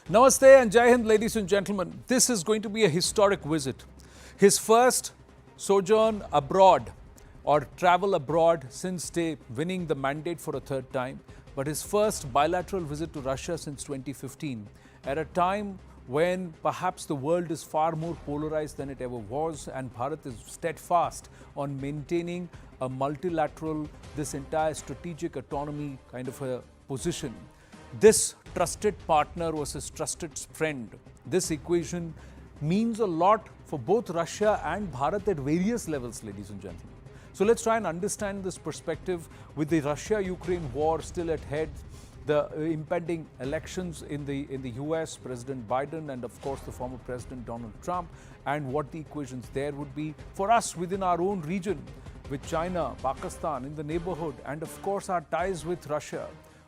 Namaste and Jai Hind, ladies and gentlemen. This is going to be a historic visit. His first sojourn abroad or travel abroad since winning the mandate for a third time, but his first bilateral visit to Russia since 2015 at a time when perhaps the world is far more polarized than it ever was, and Bharat is steadfast on maintaining a multilateral, this entire strategic autonomy kind of a position. This trusted partner versus trusted friend, this equation means a lot for both Russia and Bharat at various levels, ladies and gentlemen. So let's try and understand this perspective with the Russia-Ukraine war still at head, the impending elections in the US, President Biden and of course the former President Donald Trump, and what the equations there would be for us within our own region with China, Pakistan, in the neighborhood, and of course our ties with Russia.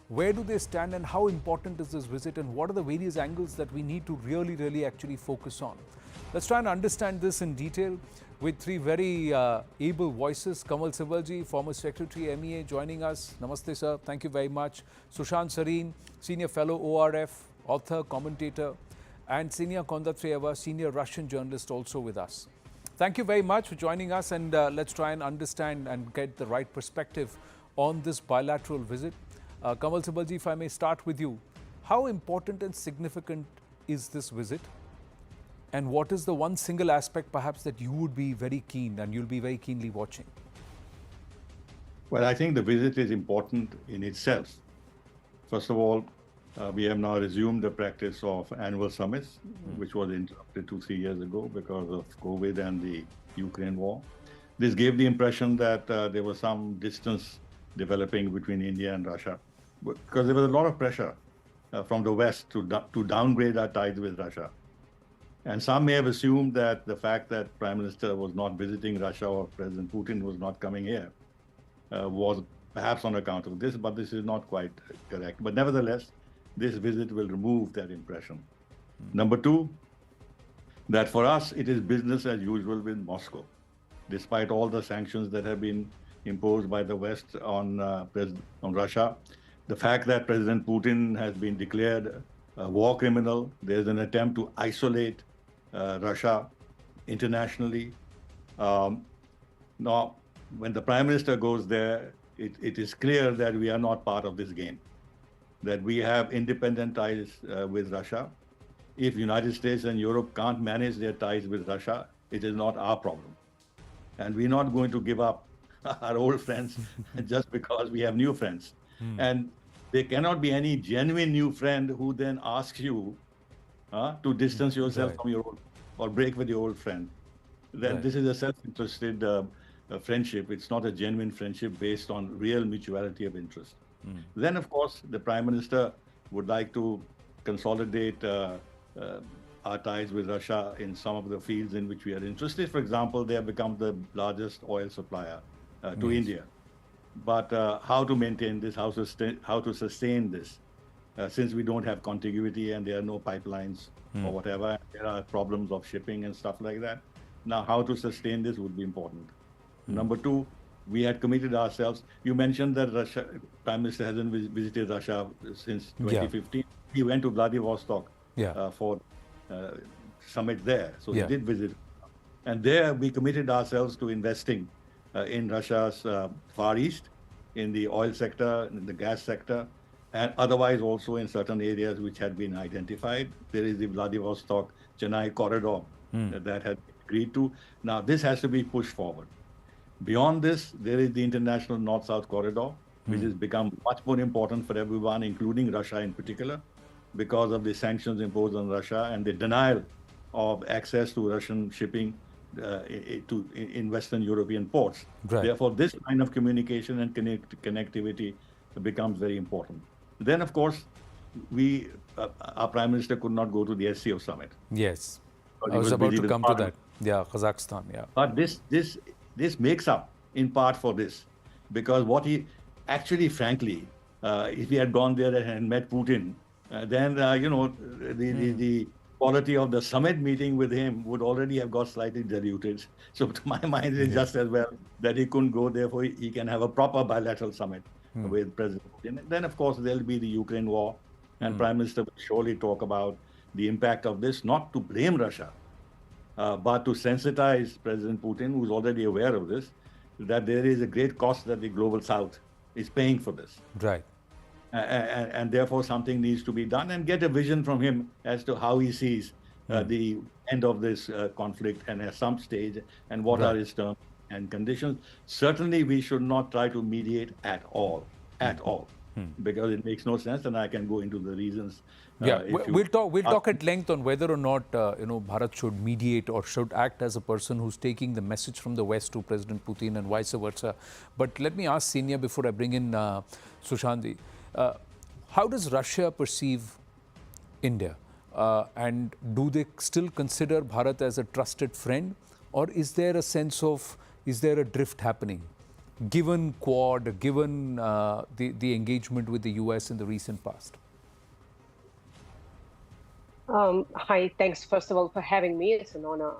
Where do they stand and how important is this visit, and what are the various angles that we need to really actually focus on? Let's try and understand this in detail with three very able voices. Kamal Sibalji, former Secretary MEA, joining us. Namaste, sir. Thank you very much. Sushant Sareen, Senior Fellow ORF, author, commentator, and Ksenia Kondatreva, Senior Russian journalist, also with us. Thank you very much for joining us, and let's try and understand and get the right perspective on this bilateral visit. Kamal Sibalji, if I may start with you, how important and significant is this visit? And what is the one single aspect perhaps that you would be very keen and you'll be very keenly watching? Well, I think the visit is important in itself. First of all, we have now resumed the practice of annual summits, which was interrupted 2-3 years ago because of COVID and the Ukraine war. This gave the impression that there was some distance developing between India and Russia, because there was a lot of pressure from the West to downgrade our ties with Russia. And some may have assumed that the fact that Prime Minister was not visiting Russia or President Putin was not coming here was perhaps on account of this, but this is not quite correct. But nevertheless, this visit will remove that impression. Number two, that for us, it is business as usual with Moscow, despite all the sanctions that have been imposed by the West on Russia. The fact that President Putin has been declared a war criminal, there's an attempt to isolate Russia internationally. Now, when the Prime Minister goes there, it is clear that we are not part of this game, that we have independent ties with Russia. If United States and Europe can't manage their ties with Russia, it is not our problem. And we're not going to give up our old friends just because we have new friends. And there cannot be any genuine new friend who then asks you to distance yourself from your old, or break with your old friend. Then this is a self-interested friendship. It's not a genuine friendship based on real mutuality of interest. Then, of course, the Prime Minister would like to consolidate our ties with Russia in some of the fields in which we are interested. For example, they have become the largest oil supplier to India. But how to maintain this, how to sustain this, since we don't have contiguity and there are no pipelines or whatever, there are problems of shipping and stuff like that. Now, how to sustain this would be important. Number two, we had committed ourselves. You mentioned that Russia, Prime Minister hasn't visited Russia since 2015. He went to Vladivostok for summit there. So he did visit. And there we committed ourselves to investing in Russia's Far East, in the oil sector, in the gas sector, and otherwise also in certain areas which had been identified. There is the Vladivostok-Chennai corridor that had been agreed to. Now, this has to be pushed forward. Beyond this, there is the international North-South corridor, which has become much more important for everyone, including Russia in particular, because of the sanctions imposed on Russia and the denial of access to Russian shipping in Western European ports. Therefore, this line of communication and connectivity becomes very important. Then, of course, our Prime Minister could not go to the SCO summit. Yes, I was about to come to that. Yeah, Kazakhstan, But this makes up in part for this, because what he actually, frankly, if he had gone there and met Putin, then, the quality of the summit meeting with him would already have got slightly diluted. So to my mind, it's just as well that he couldn't go, therefore he can have a proper bilateral summit with President Putin. Then, of course, there'll be the Ukraine war, and Prime Minister will surely talk about the impact of this, not to blame Russia, but to sensitize President Putin, who's already aware of this, that there is a great cost that the global south is paying for this. Right. And therefore something needs to be done, and get a vision from him as to how he sees the end of this conflict and at some stage, and what are his terms and conditions. Certainly we should not try to mediate at all, because it makes no sense, and I can go into the reasons. We'll talk at length on whether or not Bharat should mediate or should act as a person who's taking the message from the West to President Putin and vice versa. But let me ask Senior before I bring in Sushant. How does Russia perceive India? And do they still consider Bharat as a trusted friend? Or is there a sense of, is there a drift happening? Given Quad, given the engagement with the US in the recent past? Hi, thanks first of all for having me. It's an honor.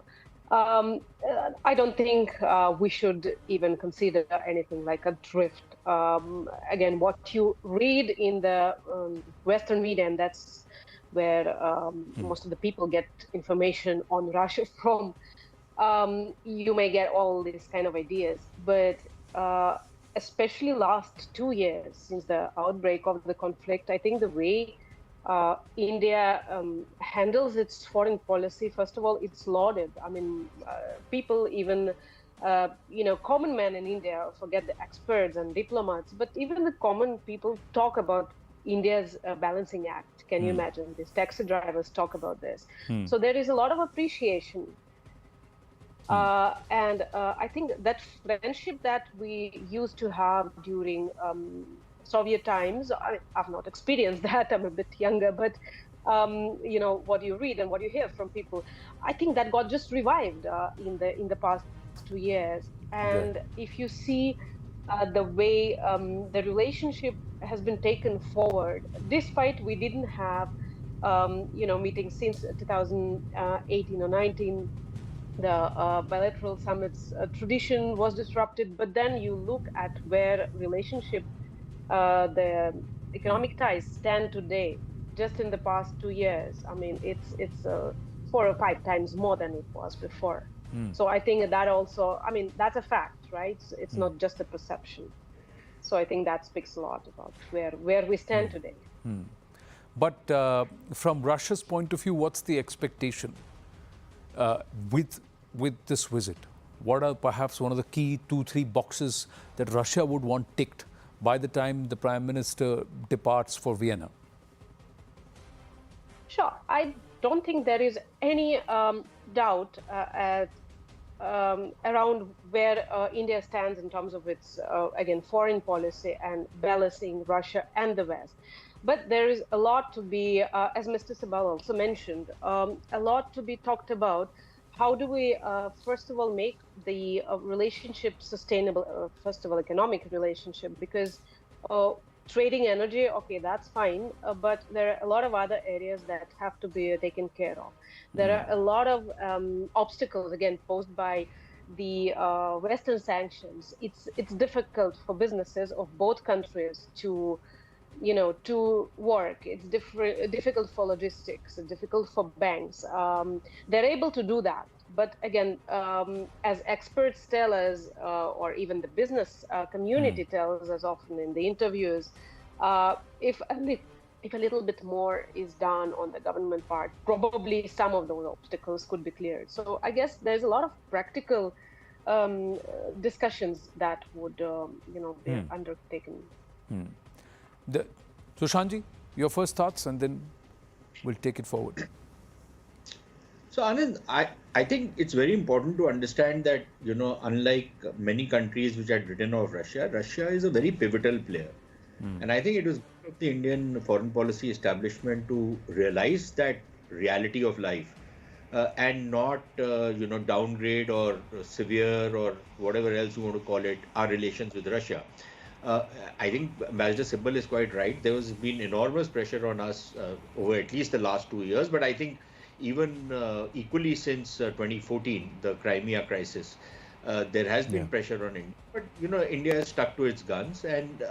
I don't think we should even consider anything like a drift. Again, what you read in the Western media, and that's where most of the people get information on Russia from, you may get all these kind of ideas. But especially last 2 years since the outbreak of the conflict, I think the way India handles its foreign policy, first of all, it's lauded. I mean, people even, common men in India, forget the experts and diplomats, but even the common people talk about India's balancing act. Can you imagine? These taxi drivers talk about this. So there is a lot of appreciation. And I think that friendship that we used to have during Soviet times, I've not experienced that, I'm a bit younger, but what you read and what you hear from people, I think that got just revived in the past 2 years. And if you see the way the relationship has been taken forward, despite we didn't have meetings since 2018 or 19, the bilateral summits tradition was disrupted, but then you look at where relationship, the economic ties stand today, just in the past 2 years. I mean, it's 4 or 5 times more than it was before. So I think that also, I mean, that's a fact, right? It's not just a perception. So I think that speaks a lot about where we stand today. But from Russia's point of view, what's the expectation with this visit? What are perhaps one of the key 2-3 boxes that Russia would want ticked by the time the Prime Minister departs for Vienna? Sure. I don't think there is any doubt around where India stands in terms of its, again, foreign policy and balancing Russia and the West. But there is a lot to be, as Mr. Sabal also mentioned, a lot to be talked about. How do we, first of all, make the relationship sustainable, first of all, economic relationship, because trading energy, okay, that's fine, but there are a lot of other areas that have to be taken care of. There are a lot of obstacles, again, posed by the Western sanctions. It's difficult for businesses of both countries to work. It's difficult for logistics, difficult for banks. They're able to do that. But again, as experts tell us, or even the business community tells us often in the interviews, if a little bit more is done on the government part, probably some of those obstacles could be cleared. So I guess there's a lot of practical discussions that would, be undertaken. Sushantji, your first thoughts, and then we'll take it forward. So Anand, I think it's very important to understand that, unlike many countries which had written off Russia, Russia is a very pivotal player. And I think it was of the Indian foreign policy establishment to realize that reality of life and not, downgrade or severe or whatever else you want to call it, our relations with Russia. I think Ambassador Sibbal is quite right. There has been enormous pressure on us over at least the last 2 years, but I think even equally since 2014, the Crimea crisis, there has been pressure on India. But, India has stuck to its guns, and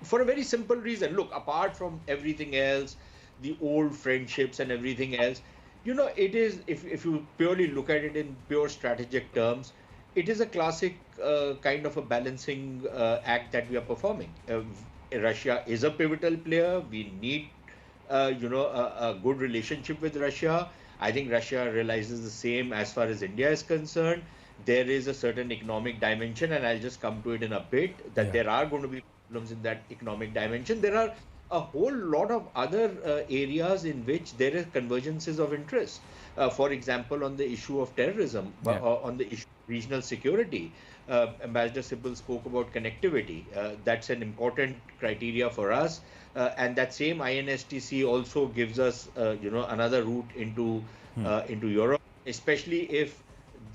for a very simple reason. Look, apart from everything else, the old friendships and everything else. It is, if you purely look at it in pure strategic terms, it is a classic kind of a balancing act that we are performing. Russia is a pivotal player. We need, a good relationship with Russia. I think Russia realizes the same as far as India is concerned. There is a certain economic dimension, and I'll just come to it in a bit, that there are going to be problems in that economic dimension. There are a whole lot of other areas in which there are convergences of interest. For example, on the issue of terrorism, on the issue of regional security, Ambassador Sibal spoke about connectivity. That's an important criteria for us. And that same INSTC also gives us, another route into Europe, especially if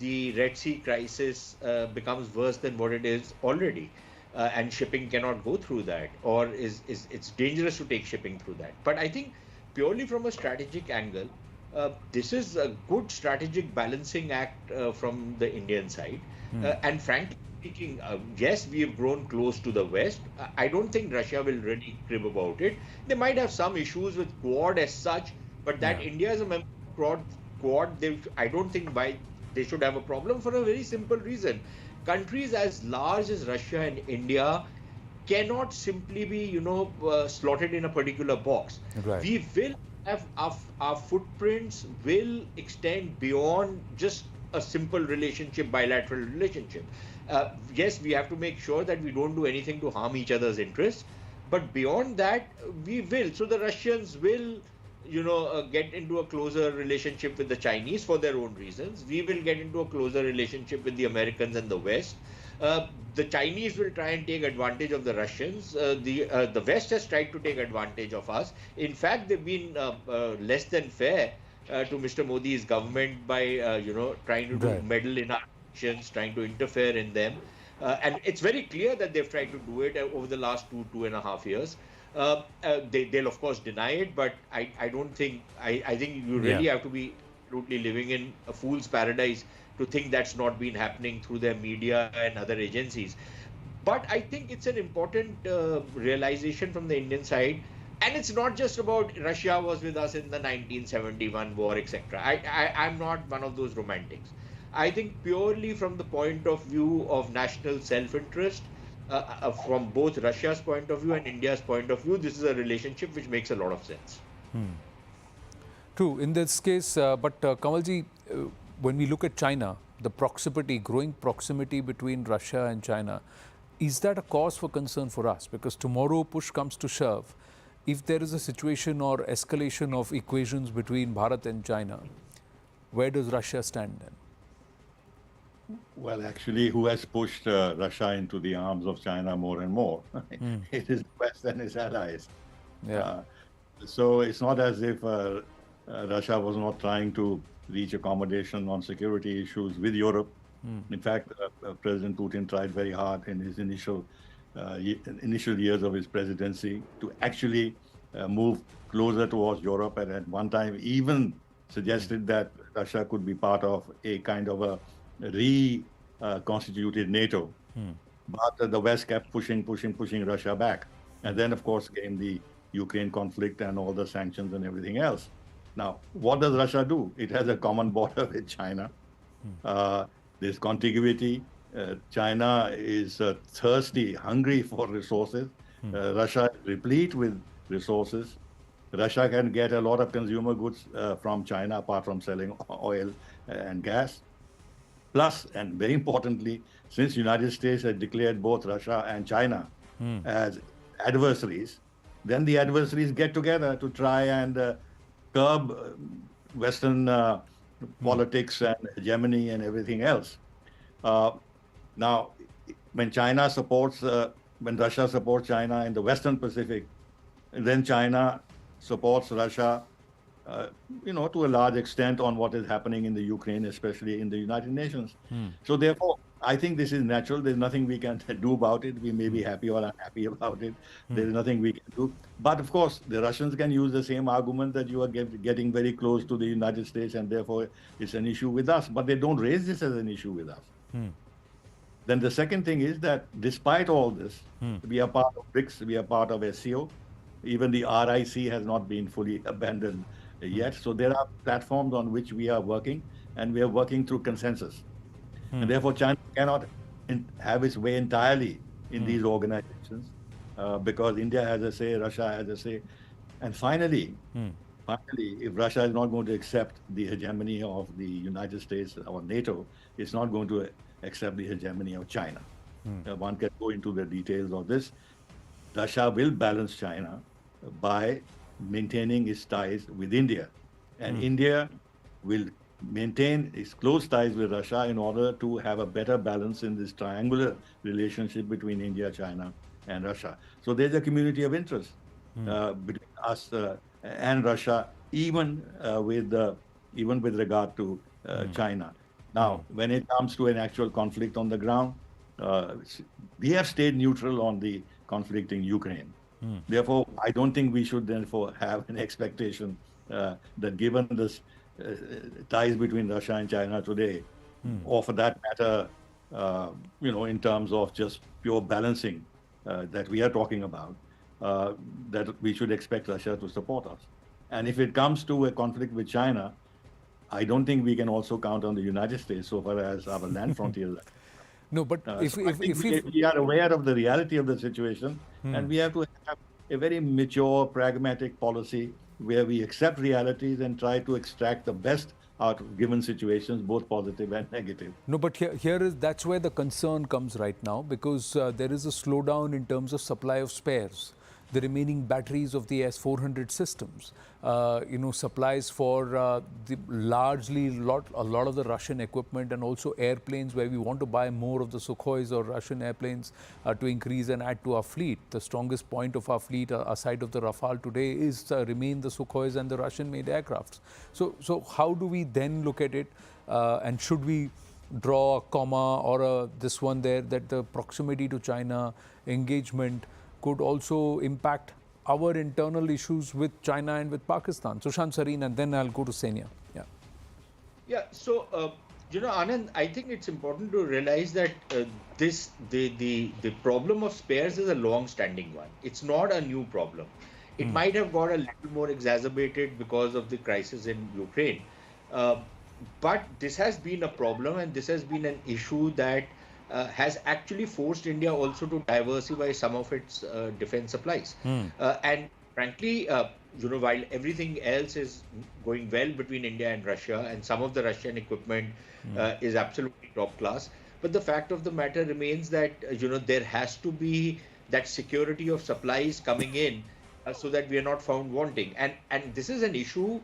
the Red Sea crisis becomes worse than what it is already. And shipping cannot go through that, or it's dangerous to take shipping through that. But I think purely from a strategic angle, this is a good strategic balancing act from the Indian side. And frankly speaking, yes, we have grown close to the West. I don't think Russia will really crib about it. They might have some issues with Quad as such, but that India is a member of Quad, I don't think they should have a problem, for a very simple reason. Countries as large as Russia and India cannot simply be, slotted in a particular box. Right. We will have our footprints will extend beyond just a simple relationship, bilateral relationship. Yes, we have to make sure that we don't do anything to harm each other's interests, but beyond that, we will. So the Russians will, get into a closer relationship with the Chinese for their own reasons. We will get into a closer relationship with the Americans and the West. The Chinese will try and take advantage of the Russians. The West has tried to take advantage of us. In fact, they've been less than fair to Mr. Modi's government by, trying to meddle in our elections, trying to interfere in them. And it's very clear that they've tried to do it over the last 2.5 years. They'll of course deny it, but I don't think, I think you really have to be absolutely living in a fool's paradise to think that's not been happening through their media and other agencies. But I think it's an important realization from the Indian side. And it's not just about Russia was with us in the 1971 war, etc. I'm not one of those romantics. I think purely from the point of view of national self-interest, from both Russia's point of view and India's point of view, this is a relationship which makes a lot of sense. True, in this case, but Kamalji, when we look at China, the growing proximity between Russia and China, is that a cause for concern for us? Because tomorrow, push comes to shove, if there is a situation or escalation of equations between Bharat and China, where does Russia stand then? Well, actually, who has pushed Russia into the arms of China more and more? It is the West and its allies. So it's not as if Russia was not trying to reach accommodation on security issues with Europe. In fact, President Putin tried very hard in his initial years of his presidency to actually move closer towards Europe, and at one time even suggested that Russia could be part of a kind of a reconstituted NATO. But the West kept pushing Russia back. And then, of course, came the Ukraine conflict and all the sanctions and everything else. Now, what does Russia do? It has a common border with China. There's contiguity. China is thirsty, hungry for resources. Russia is replete with resources. Russia can get a lot of consumer goods from China, apart from selling oil and gas. Plus, and very importantly, since the United States has declared both Russia and China as adversaries, then the adversaries get together to try and curb Western politics and hegemony and everything else. Now, when Russia supports China in the Western Pacific, then China supports Russia, to a large extent on what is happening in the Ukraine, especially in the United Nations. So therefore, I think this is natural. There's nothing we can do about it. We may be happy or unhappy about it. There's nothing we can do. But of course, the Russians can use the same argument that you are getting very close to the United States and therefore it's an issue with us. But they don't raise this as an issue with us. Then the second thing is that despite all this, we are part of BRICS, we are part of SCO. Even the RIC has not been fully abandoned yet. So there are platforms on which we are working, and we are working through consensus. And therefore, China cannot have its way entirely in these organizations because India has a say, Russia has a say. And finally, if Russia is not going to accept the hegemony of the United States or NATO, it's not going to accept the hegemony of China. One can go into the details of this. Russia will balance China by maintaining its ties with India. And India will maintain its close ties with Russia in order to have a better balance in this triangular relationship between India, China, and Russia. So there's a community of interest between us and Russia, even with regard to China. Now, when it comes to an actual conflict on the ground, we have stayed neutral on the conflict in Ukraine. Therefore, I don't think we should therefore have an expectation that given this ties between Russia and China today, or for that matter, in terms of just pure balancing that we are talking about, that we should expect Russia to support us. And if it comes to a conflict with China, I don't think we can also count on the United States so far as our land frontiers. No, but we are aware of the reality of the situation, and we have to have a very mature, pragmatic policy where we accept realities and try to extract the best out of given situations, both positive and negative. No, but that's where the concern comes right now, because there is a slowdown in terms of supply of spares. The remaining batteries of the S-400 systems, supplies for a lot of the Russian equipment, and also airplanes where we want to buy more of the Sukhois or Russian airplanes to increase and add to our fleet. The strongest point of our fleet, aside of the Rafale today, is remain the Sukhois and the Russian-made aircrafts. So how do we then look at it, and should we draw a comma or this one there, that the proximity to China, engagement, could also impact our internal issues with China and with Pakistan? Sushant, Sareen, and then I'll go to Senia. Yeah. So, Anand, I think it's important to realize that the problem of spares is a long-standing one. It's not a new problem. It might have got a little more exacerbated because of the crisis in Ukraine, but this has been a problem, and this has been an issue that has actually forced India also to diversify some of its defense supplies. And frankly, while everything else is going well between India and Russia, and some of the Russian equipment is absolutely top class, but the fact of the matter remains that, there has to be that security of supplies coming in so that we are not found wanting. And this is an issue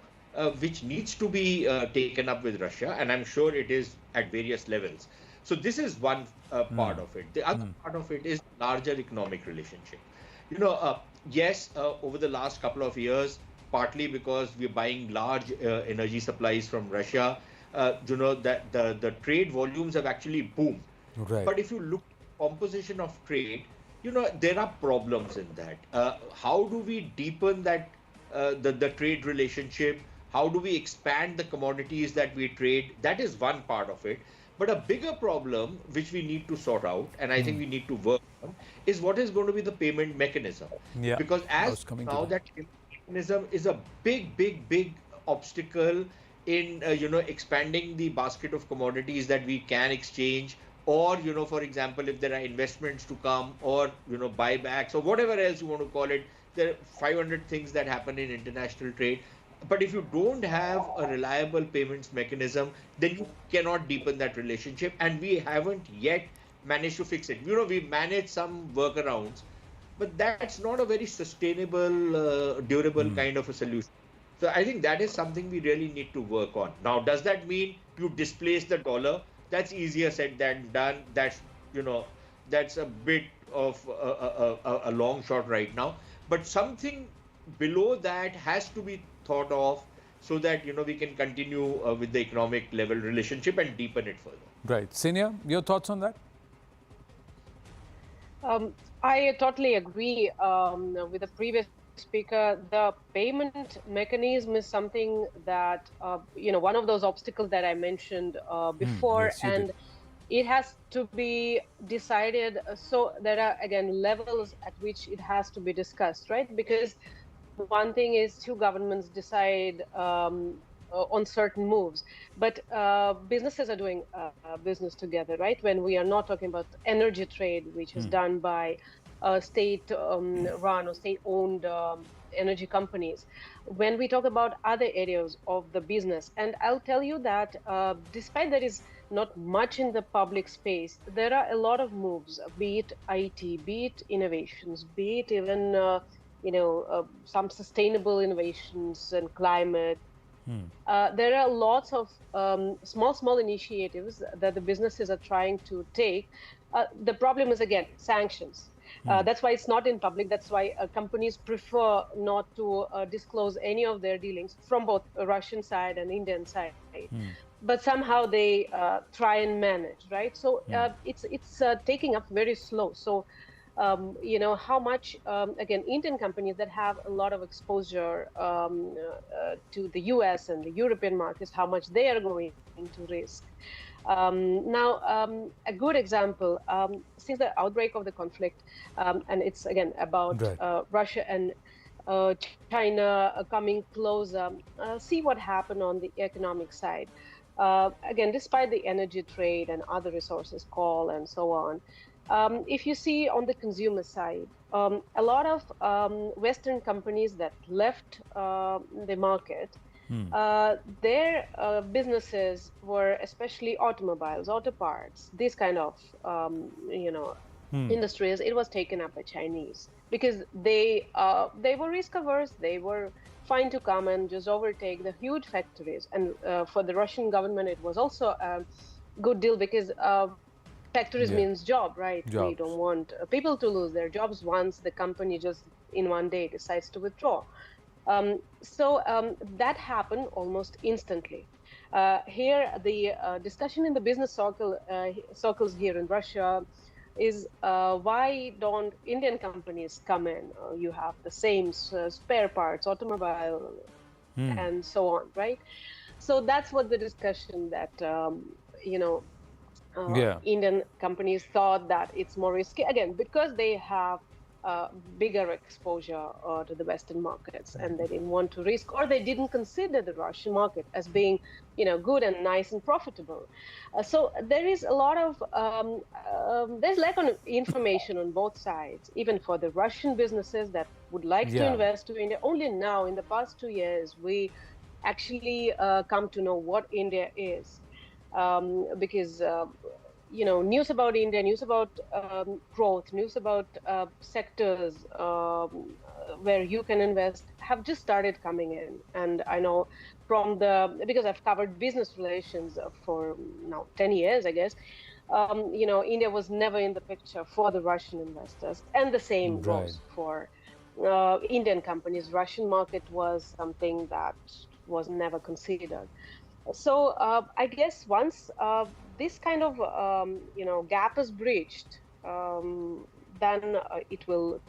which needs to be taken up with Russia, and I'm sure it is at various levels. So this is one part of it. The other part of it is larger economic relationship. Yes, over the last couple of years, partly because we're buying large energy supplies from Russia, that the trade volumes have actually boomed. Right. But if you look at the composition of trade, there are problems in that. How do we deepen that the trade relationship? How do we expand the commodities that we trade? That is one part of it. But a bigger problem which we need to sort out, and I think we need to work on, is what is going to be the payment mechanism. Yeah, because as now that mechanism is a big obstacle in expanding the basket of commodities that we can exchange, or for example, if there are investments to come, or buybacks, or whatever else you want to call it. There are 500 things that happen in international trade. But if you don't have a reliable payments mechanism, then you cannot deepen that relationship. And we haven't yet managed to fix it. We managed some workarounds, but that's not a very sustainable, durable kind of a solution. So I think that is something we really need to work on. Now, does that mean you displace the dollar? That's easier said than done. That's a bit of a long shot right now. But something below that has to be thought of, so that we can continue with the economic level relationship and deepen it further. Right. Senia, your thoughts on that? I totally agree with the previous speaker. The payment mechanism is something that one of those obstacles that I mentioned before, yes, you and did. it has to be decided. So there are, again, levels at which it has to be discussed, right? Because one thing is two governments decide on certain moves, but businesses are doing business together, right? When we are not talking about energy trade, which is done by state run or state owned energy companies. When we talk about other areas of the business, and I'll tell you that despite there is not much in the public space, there are a lot of moves, be it IT, be it innovations, be it even some sustainable innovations and climate. There are lots of small initiatives that the businesses are trying to take. The problem is, again, sanctions. That's why it's not in public. That's why companies prefer not to disclose any of their dealings from both Russian side and Indian side. But somehow they try and manage, right? So it's taking up very slow. So how much, again, Indian companies that have a lot of exposure to the US and the European markets, how much they are going to risk. A good example, since the outbreak of the conflict, and it's again about Right. Russia and China coming closer, see what happened on the economic side. Again, despite the energy trade and other resources, coal and so on, if you see on the consumer side, a lot of Western companies that left the market, their businesses were especially automobiles, auto parts, these kind of industries. It was taken up by Chinese because they were risk averse. They were fine to come and just overtake the huge factories. And for the Russian government, it was also a good deal because factories means job, right? We Jobs. don't want people to lose their jobs once the company just in one day decides to withdraw. That happened almost instantly. Here, the discussion in the business circles here in Russia is why don't Indian companies come in? You have the same spare parts, automobile, and so on, right? So that's what the discussion that Yeah. Indian companies thought that it's more risky, again, because they have bigger exposure to the Western markets, and they didn't want to risk, or they didn't consider the Russian market as being, good and nice and profitable. So there is a lot of there's lack of information on both sides, even for the Russian businesses that would like to Yeah. invest to India. Only now, in the past 2 years, we actually come to know what India is, because news about India, news about growth, news about sectors where you can invest have just started coming in. And I know because I've covered business relations for now 10 years, I guess. India was never in the picture for the Russian investors, and the same Right. goes for Indian companies. Russian market was something that was never considered. So I guess once this kind of gap is breached, then it will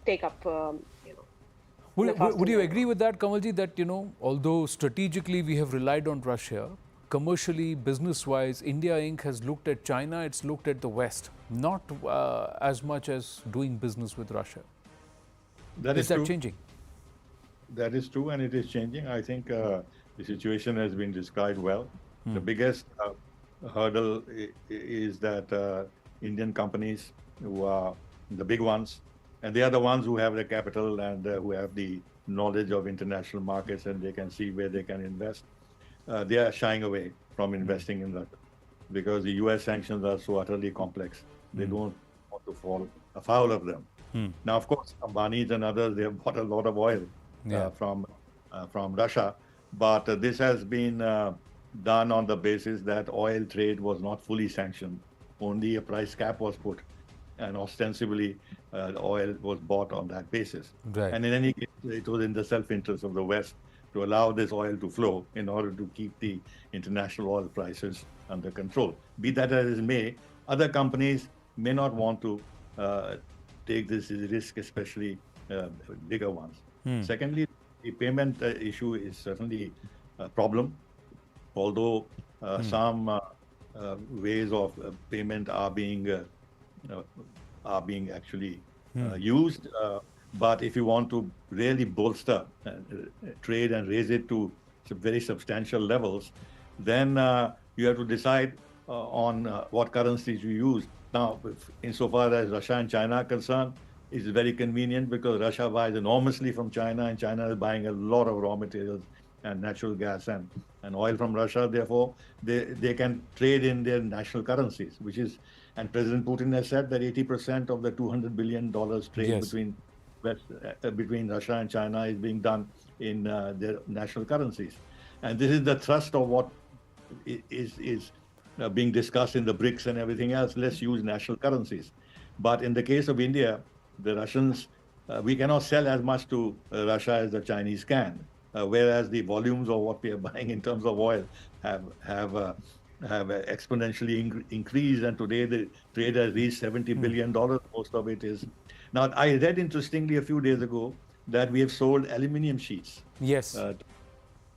take up in a faster Would you manner. agree with that, Kamalji, that, although strategically we have relied on Russia, commercially, business-wise, India Inc. has looked at China, it's looked at the West, not as much as doing business with Russia. That Is is that true. changing? That is true, and it is changing. I think the situation has been described well. The biggest hurdle is that Indian companies, who are the big ones, and they are the ones who have the capital and who have the knowledge of international markets, and they can see where they can invest. They are shying away from investing in Russia because the US sanctions are so utterly complex. They don't want to fall afoul of them. Now, of course, Ambani's and others, they have bought a lot of oil Yeah. from Russia, but this has been done on the basis that oil trade was not fully sanctioned. Only a price cap was put, and ostensibly oil was bought on that basis. Right. And in any case, it was in the self-interest of the West to allow this oil to flow in order to keep the international oil prices under control. Be that as it may, other companies may not want to take this risk, especially bigger ones. Secondly, the payment issue is certainly a problem, although some ways of payment are being actually used. But if you want to really bolster trade and raise it to some very substantial levels, then you have to decide on what currencies you use. Now, insofar as Russia and China are concerned, it's very convenient because Russia buys enormously from China, and China is buying a lot of raw materials and natural gas and oil from Russia. Therefore, they can trade in their national currencies, which is, and President Putin has said that 80% of the $200 billion trade between Russia and China is being done in their national currencies. And this is the thrust of what is being discussed in the BRICS and everything else. Let's use national currencies. But in the case of India, the Russians, we cannot sell as much to Russia as the Chinese can, whereas the volumes of what we are buying in terms of oil have exponentially increased, and today the trade has reached $70 billion. Most of it is. Now, I read interestingly a few days ago that we have sold aluminium sheets. Yes.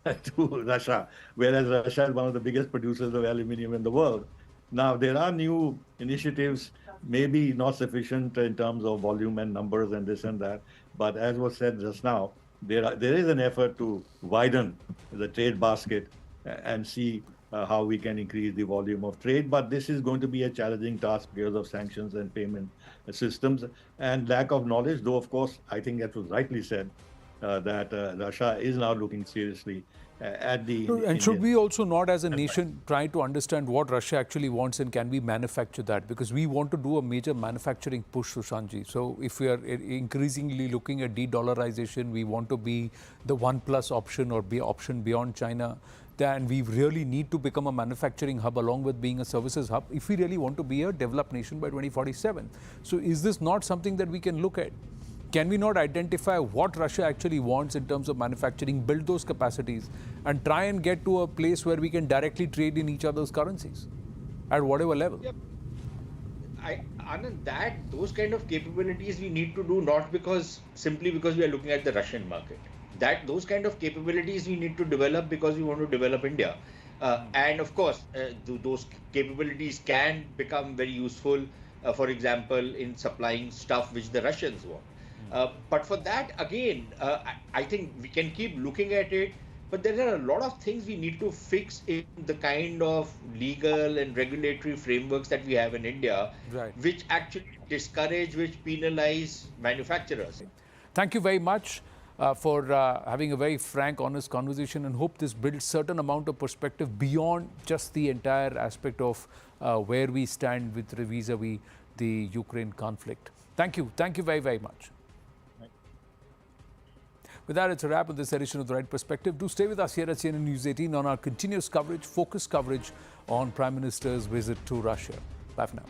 To Russia, whereas Russia is one of the biggest producers of aluminium in the world. Now, there are new initiatives, maybe not sufficient in terms of volume and numbers and this and that, but as was said just now, there is an effort to widen the trade basket and see how we can increase the volume of trade. But this is going to be a challenging task because of sanctions and payment systems and lack of knowledge, though, of course, I think that was rightly said, that Russia is now looking seriously at the And should we also not, as a nation, try to understand what Russia actually wants, and can we manufacture that? Because we want to do a major manufacturing push, Sushantji. So if we are increasingly looking at de-dollarization, we want to be the one-plus option or be option beyond China, then we really need to become a manufacturing hub along with being a services hub if we really want to be a developed nation by 2047. So is this not something that we can look at? Can we not identify what Russia actually wants in terms of manufacturing, build those capacities, and try and get to a place where we can directly trade in each other's currencies at whatever level? Yep. Anand, those kind of capabilities we need to do not simply because we are looking at the Russian market. Those kind of capabilities we need to develop because we want to develop India. And of course, those capabilities can become very useful, for example, in supplying stuff which the Russians want. But for that, again, I think we can keep looking at it, but there are a lot of things we need to fix in the kind of legal and regulatory frameworks that we have in India, which actually discourage, which penalize manufacturers. Thank you very much for having a very frank, honest conversation, and hope this builds certain amount of perspective beyond just the entire aspect of where we stand with vis-a-vis the Ukraine conflict. Thank you. Thank you very, very much. With that, it's a wrap on this edition of The Right Perspective. Do stay with us here at CNN News 18 on our continuous coverage, focused coverage on Prime Minister's visit to Russia. Bye for now.